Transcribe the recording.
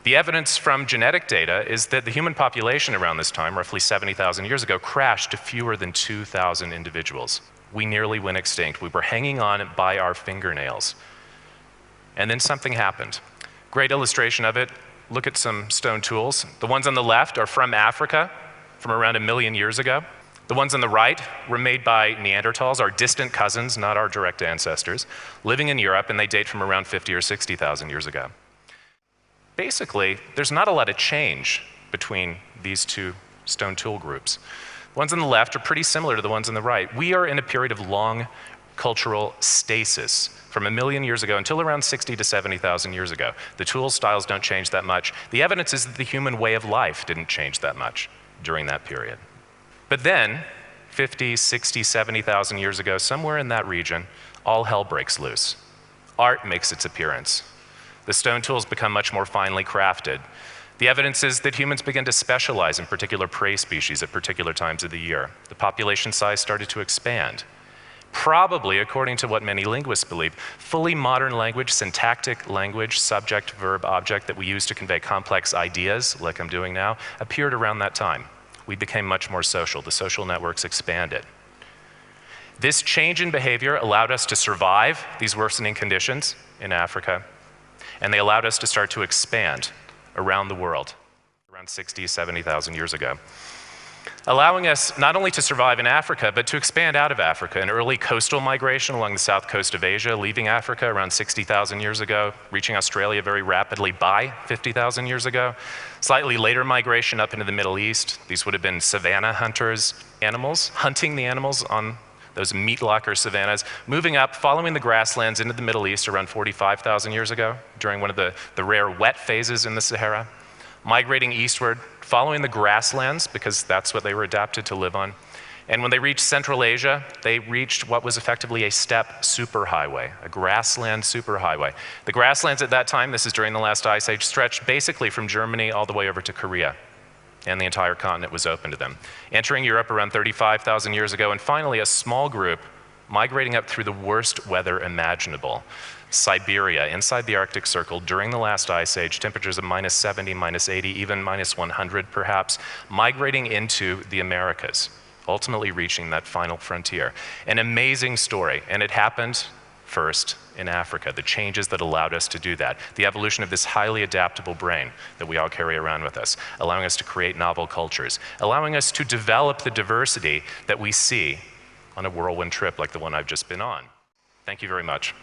The evidence from genetic data is that the human population around this time, roughly 70,000 years ago, crashed to fewer than 2,000 individuals. We nearly went extinct. We were hanging on by our fingernails. And then something happened. Great illustration of it, look at some stone tools. The ones on the left are from Africa, from around 1 million years ago. The ones on the right were made by Neanderthals, our distant cousins, not our direct ancestors, living in Europe, and they date from around 50 or 60,000 years ago. Basically, there's not a lot of change between these two stone tool groups. The ones on the left are pretty similar to the ones on the right. We are in a period of long cultural stasis from 1 million years ago until around 60 to 70,000 years ago. The tool styles don't change that much. The evidence is that the human way of life didn't change that much during that period. But then, 50, 60, 70,000 years ago, somewhere in that region, all hell breaks loose. Art makes its appearance. The stone tools become much more finely crafted. The evidence is that humans begin to specialize in particular prey species at particular times of the year. The population size started to expand. Probably, according to what many linguists believe, fully modern language, syntactic language, subject, verb, object that we use to convey complex ideas, like I'm doing now, appeared around that time. We became much more social. The social networks expanded. This change in behavior allowed us to survive these worsening conditions in Africa, and they allowed us to start to expand around the world, around 60, 70,000 years ago, allowing us not only to survive in Africa, but to expand out of Africa. An early coastal migration along the south coast of Asia, leaving Africa around 60,000 years ago, reaching Australia very rapidly by 50,000 years ago. Slightly later migration up into the Middle East. These would have been savanna hunters, animals, hunting the animals on those meat locker savannas, moving up, following the grasslands into the Middle East around 45,000 years ago, during one of the rare wet phases in the Sahara, migrating eastward, following the grasslands, because that's what they were adapted to live on. And when they reached Central Asia, they reached what was effectively a steppe superhighway, a grassland superhighway. The grasslands at that time, this is during the last ice age, stretched basically from Germany all the way over to Korea, and the entire continent was open to them. Entering Europe around 35,000 years ago, and finally a small group migrating up through the worst weather imaginable. Siberia, inside the Arctic Circle, during the last ice age, temperatures of -70, -80, even -100 perhaps, migrating into the Americas, ultimately reaching that final frontier. An amazing story, and it happened first in Africa, the changes that allowed us to do that, the evolution of this highly adaptable brain that we all carry around with us, allowing us to create novel cultures, allowing us to develop the diversity that we see on a whirlwind trip like the one I've just been on. Thank you very much.